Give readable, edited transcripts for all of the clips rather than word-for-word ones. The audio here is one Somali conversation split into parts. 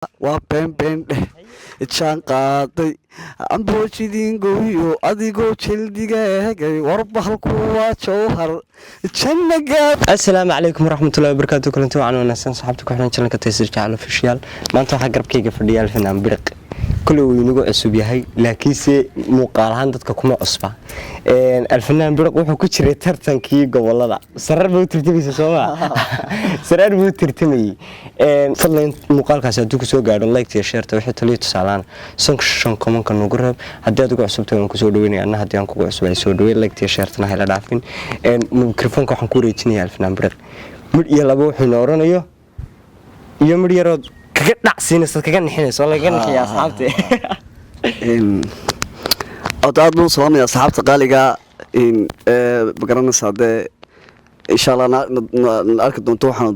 waa beenbeen dheh jaan qaaday amboojidin gooyo adigoo jildiga eegay warbahalku waa jawhar asalaamu calaykum waraxmatullahi wabarakaatu kulanti wacan wanaagsan saxaabta ku xiran channelka Taysir Jacayl Official maanta waxaa garabkayga fadhiya Alfanaan Biriq kullu uu inagu cusub yahay laakiinse muuqaal ahaan dadka kuma cusba Alfanaan Biriq wuxuu ku jiray tartankii gobolada sarar buu tirtimayay Soomaa sarar buu tirtimayay fadlan muuqaalkaas hadduu ku soo gaadho like iyo share wixii taliyo tusaalaan sanction comment nagu reeb haddii aad ugu cusubtahay waan ku soo dhaweynaa haddii aan kugu cusubay soo dhaweey like iyo share tana hala dhaafin mikrofoonka waxaan ku wareejinayaa Alfanaan Biriq mid iyo laba wuxuu oranayo iyo mid yarood kaga dhacsiinaysa kaga nixinaysa laga nixiyaa asxaabta aad buu salaamaya asxaabta qaaliga magaranaysa de insha Allah na arki doonto waxaan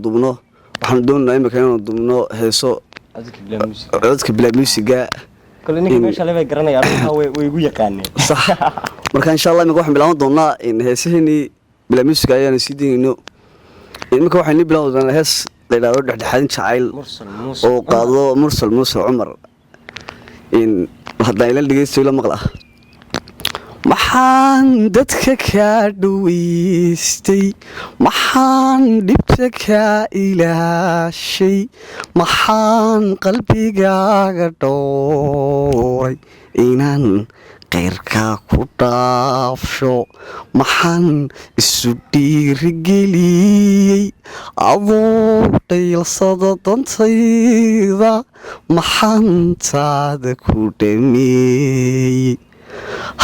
doonaa imika inaan dubno heeso codka bila musiga kale ninka meesha leeyahay garanaya arrinta way igu yaqaaneen sax marka insha Allah imika waxaan bilaaban doonaa in heesahani bila musiga ayaan sii deeyno imika waxaan bilaaban doonaa hees leeyahay dhexdhexaadin jacayl oo qaado mursal muuse Umar in hadda ila dhageysto ila maqla maxaan dadka ka dhaweystay maxaan dhibta ka ilaashay maxaan qalbigaaga dhooray inaan qeyrka ku dhaafsho maxaan isu dhiirigeliyey adoo dhaylsada dantayda maxaan taada ku dhameeyey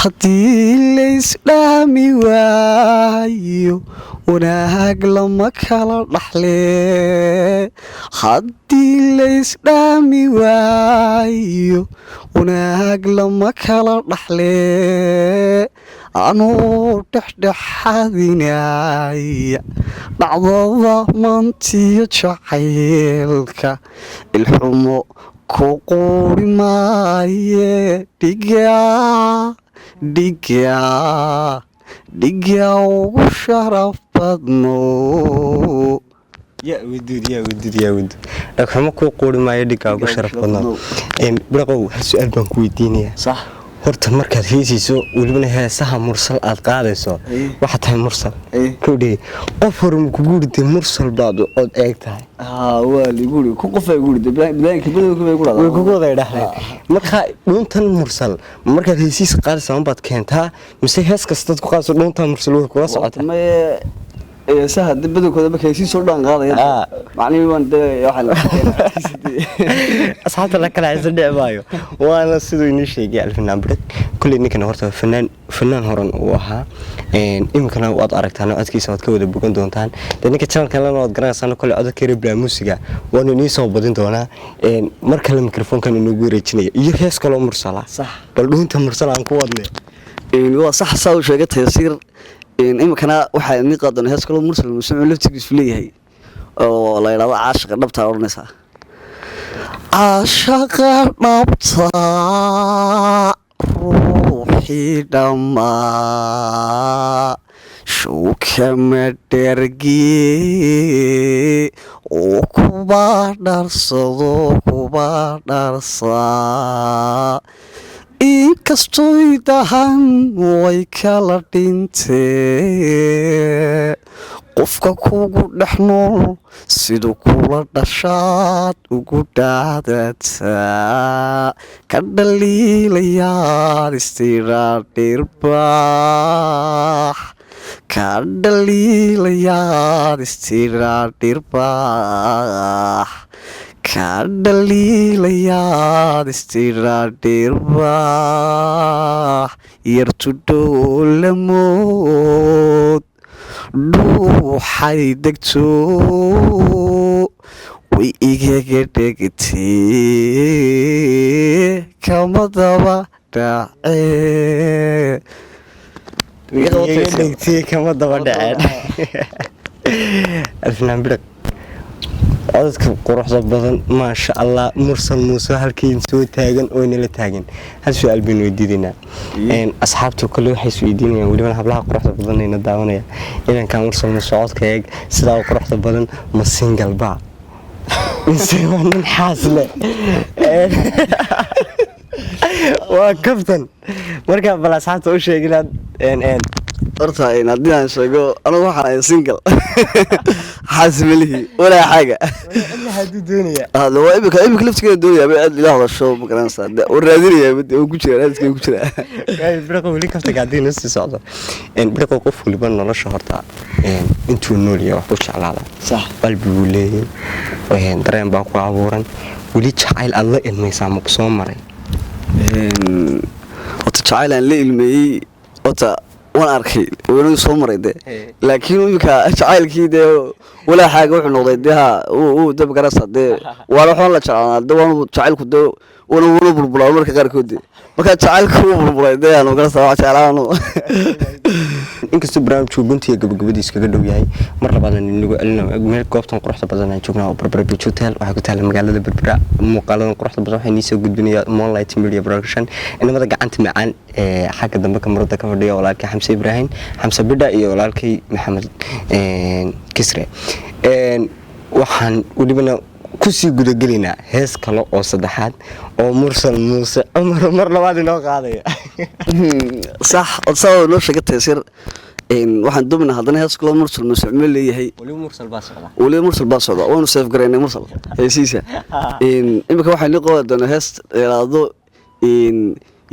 haddii laysdhaami waayo wanaag lama kala dhaxlee haddii laysdhaami waayo wanaag lama kala dhaxlee anuu dhexdhexaadinaya dhacdada maantiyo jacaylka ilxumo ku quuri maaye dhiga ugu sharaf badno yaa wadud dhagxumo ku quuri maaye dhiga ugu sharaf badno Biriqow su'aal baan ku weydiinayaa sax horta markaad heesiso waliba heesaha mursal aad qaadayso waxa tahay mursal kudii qof horum ku guurtay mursal baad od eegtahay waa li guuri ku qof ay guurtay bilaanka badalku bay way ku wada dhaxleen marka dhuntan mursal markaad heesiis qaadayso baad keentaa mise hees kasta ku qaadayso dhuntan mursal way kula socotaa saha badalkooda markay sii soo dhaan qaadayaan macnaheedu waan waxaan asxaabta la kala haysan dhicbaayo waana sidoo inii sheegay Alfanaan Biriq kulli ninkan horta fanaan horan uu ahaa imikana waad aragtaan codkiisa waad ka wada bogan doontaan ninka channelka la nood garanaysan kulli codka reebla musiga waan inii soo badin doonaa mar kale mikrofoonkan inuu wareejinayo iyo hees kale mursala sax bal dhunta mursal aan ku wadnay waa sax saa u sheegay Taysir imikana waxa ni qaadana hees kale mursal muuse laftigiisu leeyahay oo la yiraahdo caashiqa dhabta oranaysa caashiqa dhabta ruuxii dhammaa shukama dhergee oo kuba dharsaa inkastoy dahan way kala dhintee qofka kugu dhex nool siduu kula dhashaad ugu dhaadataa ka dhaliilayaad istiraadhirbaax ka dhaliilayaad istiraadhirbaax ka dhaliilayaad istiraadhirbaax yartudhoolamood dhuuxay degto way igaga dhegtee kama daba dhaceen Alfanaan Biriq codka quruxda badan ma sha Allah mursal muuse halkii soo taagan oo inala taagan hal su'aal baan weydiinaa asxaabtu kale waxay weydiinayaan waliba hablaha quruxda badan ee daawanaya inaan ka mursal muuse codka eeg sida quruxda badan ma single ba mise waa nin xaas leh waa kaftan marka bal asxaabta u sheeg inaad horta haddii aan sheego anigu waxaan ahay single xaas malihi walaa xaaga haduu doonaya waa imika laftigeeda doonaya bay aad ila hadasho ma garanaysaa oo raadinaya oo ku jira raadkiisa ku jira biraqo weli kaftanka haddii noo sii socdo biraqo qof waliba nolosha horta intuu nool yahay wax u jeclaada sax qalbi buu leeyahay dareen baa ku abuuran weli jacayl aad la ilmaysaa ma ku soo maray horta jacayl aan la ilmeeyey horta waan arkay weli soo maray de laakiin imika jacaylkii dee walaa xaaga wuxuu noqday dee uu dab garasa dee waana waxaan la jeclaanaa dee waanu jacaylku dee una bulbulaa marka qaarkood marka jacaylku uu bulbulay dee aanu garasa wax jeclaano inkastoo barnaamijku guntiga gabagabadiisa kaga dhow yahay mar labaadna inagu celino meel goobtan quruxda badan aan joognaa oo Berbera Beach Hotel waxay ku taala magaalada Berbera muuqaaladan quruxda badan waxay niisoo gudbinayaa Moonlight Media Production inamada gacanta macaan xagga dambe kamarada ka fadhiya walaalkay Xamse Ibrahim Xamse Bidha iyo walaalkay Maxamed Kisre waxaan walibana kusii gudagelinaa hees kale oo saddexaad oo Mursal Muuse Cumar mar labaad inoo qaadaya صح صار لو شقت يصير waxaan doonaa hadana hees kale Mursal Muuse Cumar leeyahay wali Mursal baa socda oo safe gareynay Mursal heesiisa imika waxaan liqo doonaa hees ilaado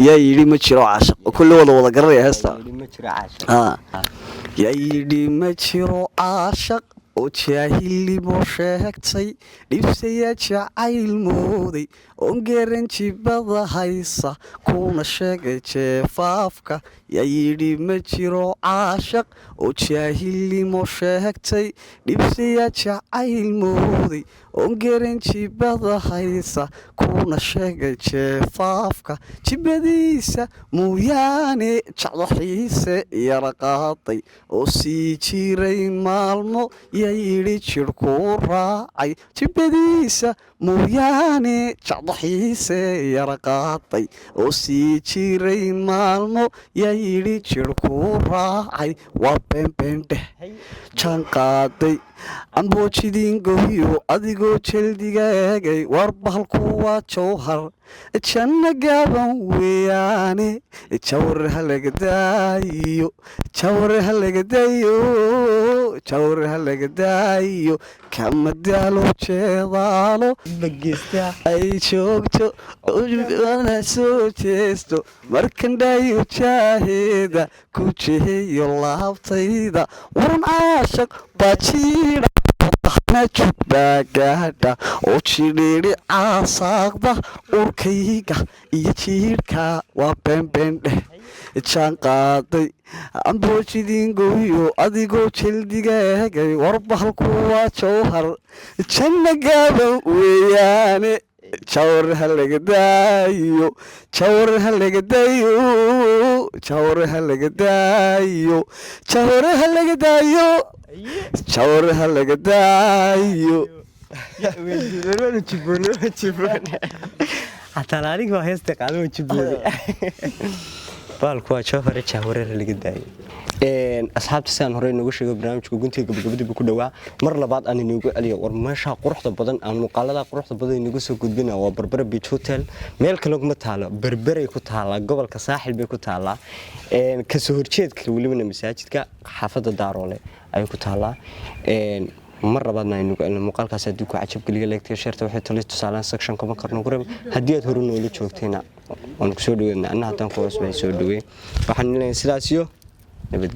yaa yiri ma jiro caashaq kulli wada garanaya heesta yaa yiri ma jiro caashaq oo jaahilimo sheegtay dhibsaya jacayl mooday oon garan jibada haysa kuna sheegay jeefaafka yaa yidhi ma jiro caashaq oo jaahilimo sheegtay dhibsaya jacayl mooday oon garan jibada haysa kuna sheegay jeefaafka jibadiisa mooyaane jacdaxiise yara qaaday oo sii jiray maalmo yidhi jirku raacay jibadiisa mooyaane jacdaxiise yara qaaday oo sii jiray maalmo yaa yidhi jirku raacay waa beenbeendheh jaan qaaday amboojidin gohiyo adigoo jeldiga eegay war bahalku waa jawhar janna gaaban weeyaane jawr halagadaayo jawr halagadayo jawr halagadayo kama daalo jeedaalo dhageysta ay joogto wana soo jeesto markan dhayo jaahida ku jeeyo laabtayda waran caashaq baajiidha jugbaagaadha oo jidhiidhi caasaaqda urkayga iyo jiidhka waa beenbeendheh jaan qaaday amboojidin gohiyo adigoo jeldiga eegay war bahalku waa jawhar janna gaaban weeyaane jawr halagadaayo jawr halagadayo jawr halagadayo jawr halagadayo jawr halagadayo hataa aniga heesta qaado jiboode baalku waa jawhar jawr halagadayo asxaabta sidaan hore inoogu sheegay barnaamijka guntiga gabagabadii ku dhawaa mar labaad aan inoogu celiyo war meesha quruxda badan aan muuqaalada quruxda badan inagu soo gudbinaa waa Berbera Beach Hotel meel kale kuma taalo Berberay ku taala gobolka Saaxil bay ku taala ka soo horjeedka waliba masaajidka xaafada Daaroole ay ku taala mar labaadna inagu celiyo muuqaalkaas haddii ku cajab geliya leegtay sheerta waxay talo tusaalaan section kama qarno gurab haddii aad hore noola joogteena waan ku soo dhaweynaa anna hadan ku cusbay soo dhaweey waxaan leeyahay sidaas iyo nabad